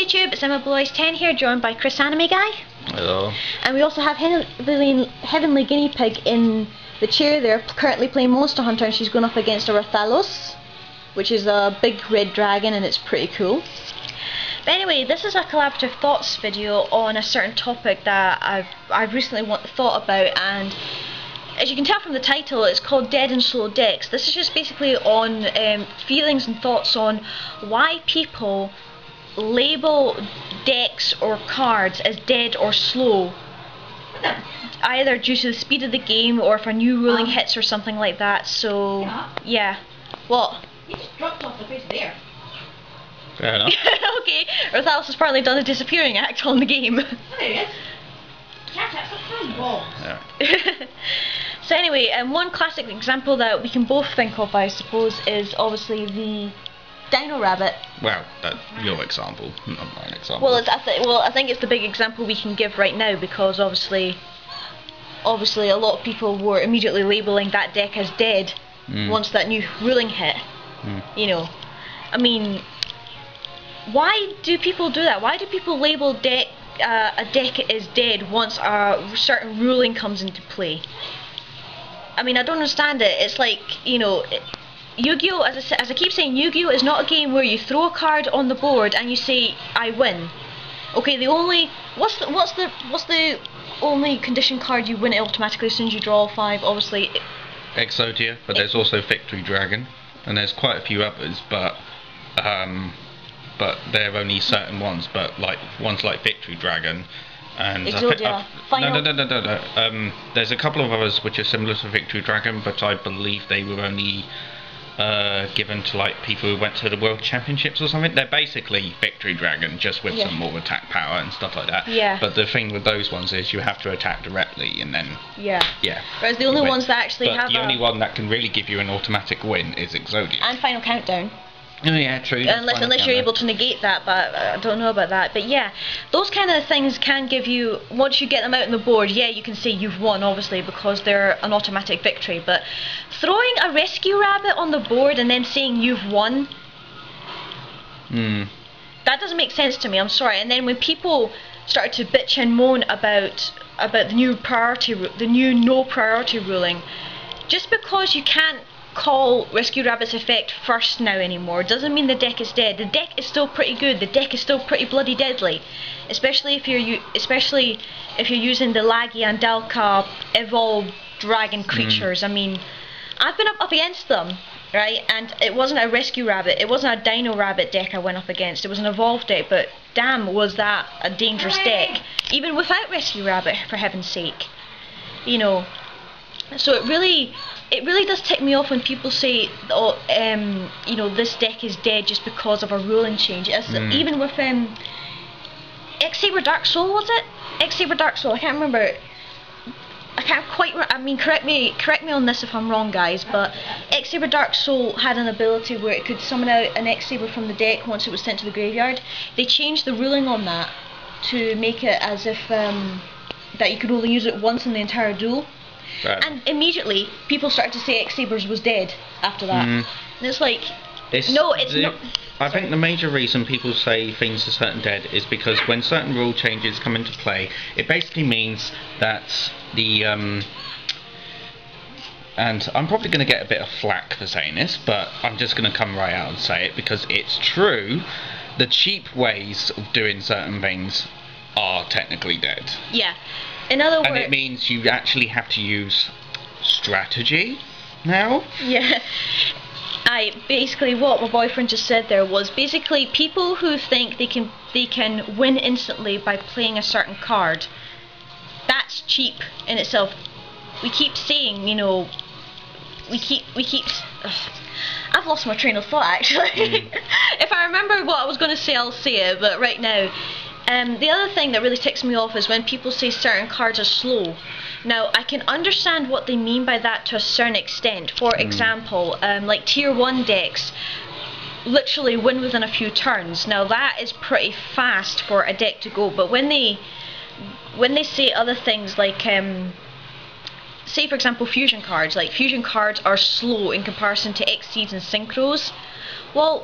YouTube, it's EmmaBloys10 here, joined by ChrisAnimeGuy. Hello. And we also have Heavenly Guinea Pig in the chair there, currently playing Monster Hunter, and she's going up against a Rathalos, which is a big red dragon, and it's pretty cool. But anyway, this is a collaborative thoughts video on a certain topic that I've recently thought about, and as you can tell from the title, it's called Dead and Slow Decks. This is just basically on feelings and thoughts on why people label decks or cards as dead or slow, either due to the speed of the game or if a new ruling hits or something like that. So yeah. What? You just dropped off the face there. Fair enough. Okay, Rathalos has apparently done a disappearing act on the game. There he is. Catch that, stop throwing balls. Yeah. So anyway, one classic example that we can both think of, I suppose, is obviously the Dino Rabbit. Well, that's your example, not mine example. Well, I think it's the big example we can give right now, because obviously a lot of people were immediately labelling that deck as dead once that new ruling hit. You know, I mean, why do people do that? Why do people label a deck as dead once a certain ruling comes into play? I mean, I don't understand it. It's like, you know, Yu-Gi-Oh, as I keep saying, Yu-Gi-Oh is not a game where you throw a card on the board and you say, I win. Okay, what's the only condition card you win it automatically as soon as you draw 5? Obviously Exodia, but there's also Victory Dragon, and there's quite a few others, but they're only certain ones, but like ones like Victory Dragon and Exodia. No. There's a couple of others which are similar to Victory Dragon, but I believe they were only given to like people who went to the World Championships or something. They're basically Victory Dragon, just with some more attack power and stuff like that. Yeah. But the thing with those ones is you have to attack directly, and then yeah. Whereas the only ones that actually have the only one that can really give you an automatic win is Exodia. And Final Countdown. Oh yeah, true. Unless you're able to negate that, but I don't know about that. But yeah, those kind of things can give you, once you get them out on the board, yeah, you can say you've won, obviously, because they're an automatic victory. But throwing a Rescue Rabbit on the board and then saying you've won, that doesn't make sense to me, I'm sorry. And then when people started to bitch and moan about the new no priority ruling, just because you can't call Rescue Rabbit's effect first now anymore doesn't mean the deck is dead. The deck is still pretty good. The deck is still pretty bloody deadly, especially if you're using the Lagi and Dalka evolved dragon creatures. I mean, I've been up against them, right? And it wasn't a Rescue Rabbit, it wasn't a Dino Rabbit deck I went up against. It was an evolved deck, but damn, was that a dangerous deck, even without Rescue Rabbit, for heaven's sake. You know, so it really does tick me off when people say, you know, this deck is dead just because of a ruling change. Even with X-Saber Dark Soul, was it? X-Saber Dark Soul, I can't remember. I can't quite. I mean, correct me on this if I'm wrong, guys. But X-Saber Dark Soul had an ability where it could summon out an X-Saber from the deck once it was sent to the graveyard. They changed the ruling on that to make it as if that you could only use it once in the entire duel. Right. And immediately people started to say X-Sabers was dead after that. And it's like, no, it's not. I think the major reason people say things are certain dead is because when certain rule changes come into play, it basically means that the and I'm probably going to get a bit of flack for saying this, but I'm just going to come right out and say it because it's true. The cheap ways of doing certain things are technically dead. Yeah. In other words, and it means you actually have to use strategy now. Yeah. Basically what my boyfriend just said there was basically people who think they can win instantly by playing a certain card. That's cheap in itself. We keep saying, you know, I've lost my train of thought actually. If I remember what I was going to say, I'll say it, but right now. The other thing that really ticks me off is when people say certain cards are slow. Now, I can understand what they mean by that to a certain extent. For example, like tier 1 decks literally win within a few turns. Now, that is pretty fast for a deck to go, but when they say other things like, say for example fusion cards, like fusion cards are slow in comparison to Xyzs and Synchros, well,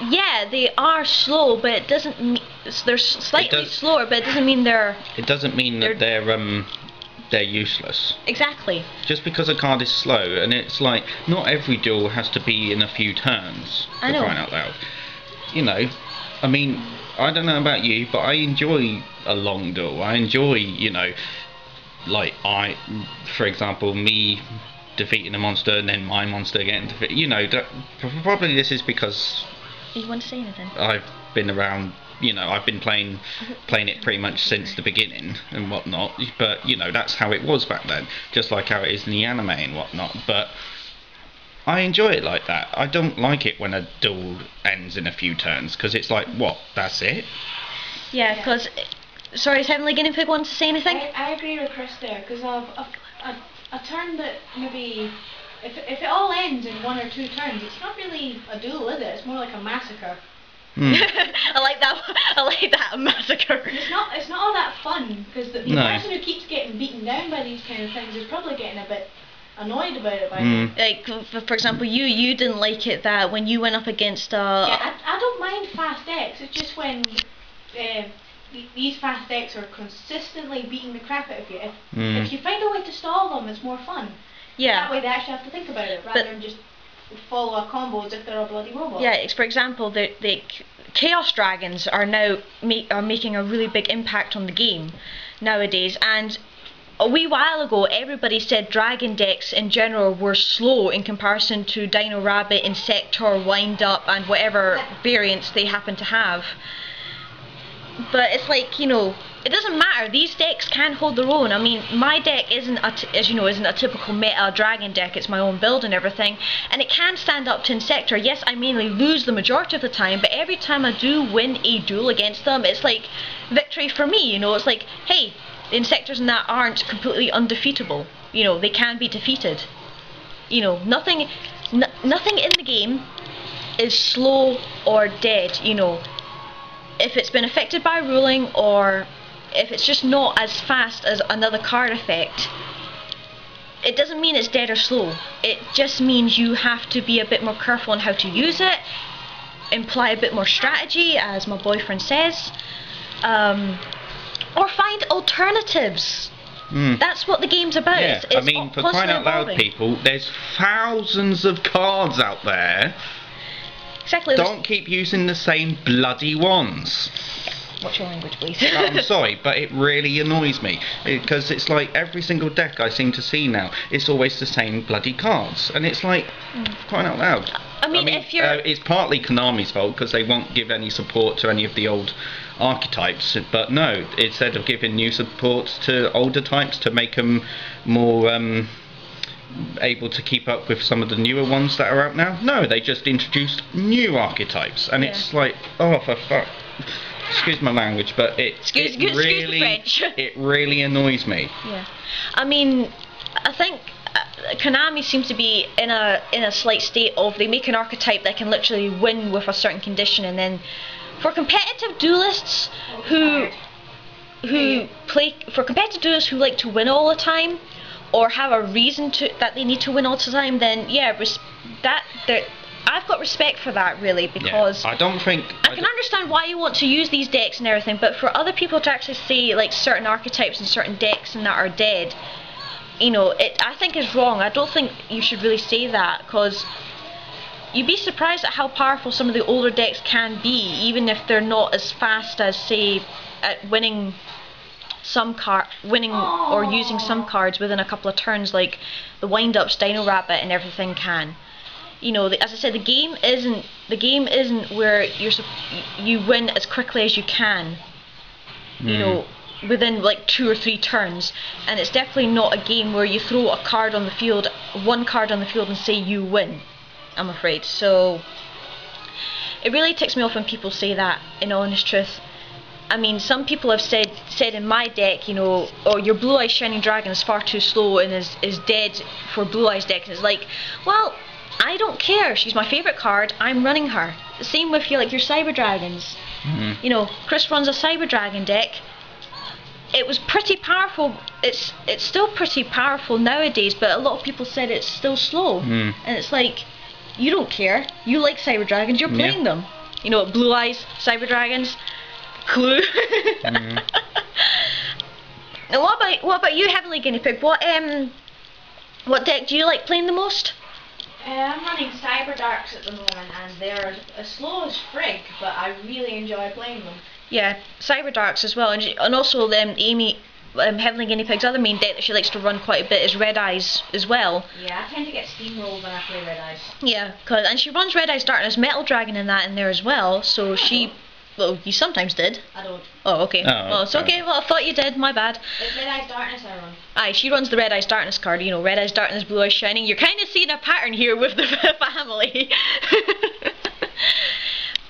Yeah, they are slow, but it doesn't mean they're slightly slower, but it doesn't mean they're. It doesn't mean that they're useless. Exactly. Just because a card is slow, and it's like not every duel has to be in a few turns. I know. For crying out loud. You know, I mean, I don't know about you, but I enjoy a long duel. I enjoy, you know, like for example, me defeating a monster and then my monster getting defeated. You know, probably this is because. You want to say anything? I've been around, you know, I've been playing it pretty much since the beginning and whatnot, but you know, that's how it was back then, just like how it is in the anime and whatnot, but I enjoy it like that. I don't like it when a duel ends in a few turns, because it's like, what, that's it? Yeah, because, sorry, is Heavenly Guinea Pig want to say anything? I agree with Chris there, because a turn that maybe, if it all ends in 1 or 2 turns, it's not really a duel, is it? It's more like a massacre. I like that, a massacre. It's not all that fun, because the person who keeps getting beaten down by these kind of things is probably getting a bit annoyed about it by now. Like, for example, you didn't like it that when you went up against Yeah, I don't mind fast decks, it's just when these fast decks are consistently beating the crap out of you. If you find a way to stall them, it's more fun. Yeah. That way they actually have to think about it, rather than just follow a combo as if they're a bloody robot. Yeah, for example, the Chaos Dragons are now making a really big impact on the game nowadays, and a wee while ago everybody said dragon decks in general were slow in comparison to Dino Rabbit, Insector, Wind Up and whatever variants they happen to have. But it's like, you know, it doesn't matter, these decks can hold their own. I mean, my deck isn't a typical meta dragon deck, it's my own build and everything, and it can stand up to Insector. Yes, I mainly lose the majority of the time, but every time I do win a duel against them, it's like victory for me, you know. It's like, hey, the Insectors and that aren't completely undefeatable, you know, they can be defeated. You know, nothing in the game is slow or dead, you know. If it's been affected by ruling, or if it's just not as fast as another card effect, it doesn't mean it's dead or slow. It just means you have to be a bit more careful on how to use it, employ a bit more strategy, as my boyfriend says, or find alternatives. That's what the game's about. Yeah, it's I mean, for crying out loud, people, there's thousands of cards out there. Exactly. Don't keep using the same bloody ones. Watch your language, please. I'm sorry, but it really annoys me, because it's like every single deck I seem to see now, it's always the same bloody cards, and it's like, crying out loud. I mean if you're... it's partly Kaname's fault, because they won't give any support to any of the old archetypes, but no, instead of giving new support to older types to make them more able to keep up with some of the newer ones that are out now, no, they just introduced new archetypes, and it's like, oh, for fuck. Excuse my language, but excuse the French. It really annoys me. Yeah, I mean, I think Kaname seems to be in a slight state of, they make an archetype that can literally win with a certain condition, and then for competitive duelists who like to win all the time, or have a reason that they need to win all the time, then yeah, I've got respect for that, really, because I can understand why you want to use these decks and everything, but for other people to actually say like certain archetypes and certain decks and that are dead, you know, I think is wrong. I don't think you should really say that, because you'd be surprised at how powerful some of the older decks can be, even if they're not as fast as, say, at winning or using some cards within a couple of turns, like the wind-ups, Dino Rabbit and everything can. You know, as I said, the game isn't where you win as quickly as you can, you know, within like 2 or 3 turns, and it's definitely not a game where you throw one card on the field and say you win, I'm afraid. So it really ticks me off when people say that, in honest truth. I mean, some people have said in my deck, you know, oh, your Blue Eyes Shining Dragon is far too slow and is dead for Blue Eyes deck, and it's like, well, I don't care. She's my favourite card. I'm running her. The same with your Cyber Dragons. You know, Chris runs a Cyber Dragon deck. It was pretty powerful. It's still pretty powerful nowadays, but a lot of people said it's still slow. And it's like, you don't care. You like Cyber Dragons. You're playing them. You know, blue eyes, cyber dragons. Clue. Mm. Now what about you, Heavenly Guinea Pig? What deck do you like playing the most? I'm running Cyber Darks at the moment, and they're as slow as frig, but I really enjoy playing them. Yeah, Cyber Darks as well, and also Amy, Heavenly Guinea Pig's other main deck that she likes to run quite a bit is Red Eyes as well. Yeah, I tend to get steamrolled when I play Red Eyes. Yeah, and she runs Red Eyes Darkness Metal Dragon in there as well, so she... Well, you sometimes did. I don't. Oh, okay. Oh, It's okay. Well, I thought you did. My bad. It's Red Eyes Darkness I run. Aye, she runs the Red Eyes Darkness card. You know, Red Eyes Darkness, Blue Eyes Shining. You're kind of seeing a pattern here with the family.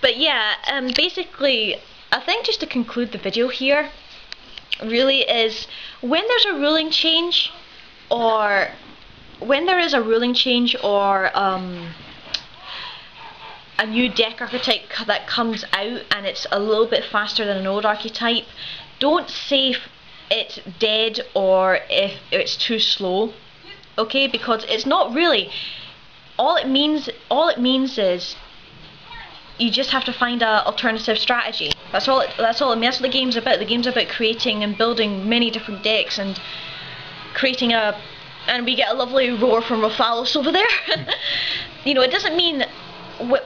But yeah, basically, I think just to conclude the video here, really is when there's a ruling change, or when there is a ruling change, or a new deck archetype that comes out and it's a little bit faster than an old archetype, don't say it's dead or if it's too slow, okay? Because it's not really. All it means is you just have to find a alternative strategy. That's all. That's what the game's about. The game's about creating and building many different decks and creating and we get a lovely roar from Raphalos over there. You know, it doesn't mean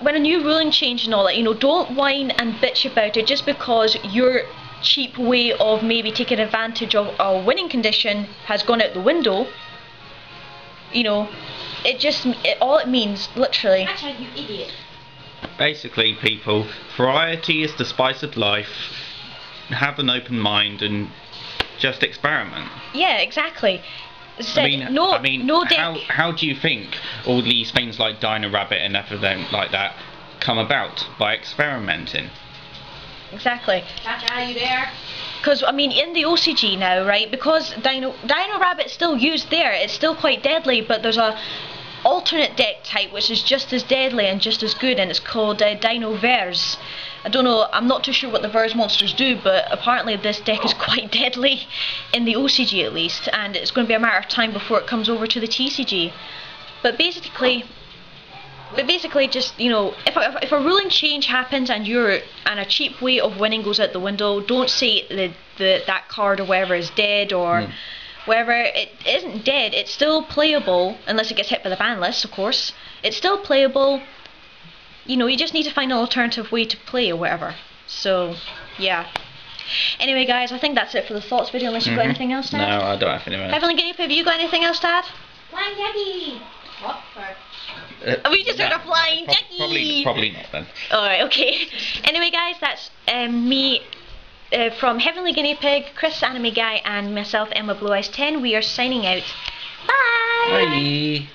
when a new ruling change and all that, you know, don't whine and bitch about it just because your cheap way of maybe taking advantage of a winning condition has gone out the window. You know, all it means, literally. Actually, you idiot. Basically, people, variety is the spice of life. Have an open mind and just experiment. Yeah, exactly. I mean, no deck. how do you think all these things like Dino Rabbit and everything like that come about? By experimenting. Exactly. Chacha, are you there? Because, I mean, in the OCG now, right, because Dino Rabbit's still used there, it's still quite deadly, but there's a alternate deck type which is just as deadly and just as good, and it's called Dino Verse. I don't know, I'm not too sure what the Verse monsters do, but apparently this deck is quite deadly, in the OCG at least, and it's going to be a matter of time before it comes over to the TCG. But basically just, you know, if a ruling change happens and a cheap way of winning goes out the window, don't say that card or whatever is dead or whatever. It isn't dead, it's still playable, unless it gets hit by the ban list, of course. It's still playable. You know, you just need to find an alternative way to play or whatever. So, yeah. Anyway, guys, I think that's it for the thoughts video, unless you've got anything else to add. No, I don't have any more. Heavenly Guinea Pig, have you got anything else to add? Flying Yeti! What? Sorry. We just heard a flying Jackie! Probably not then. Alright, okay. Anyway, guys, that's me from Heavenly Guinea Pig, ChrisAnimeGuy, and myself, Emma Blue Eyes 10. We are signing out. Bye! Bye!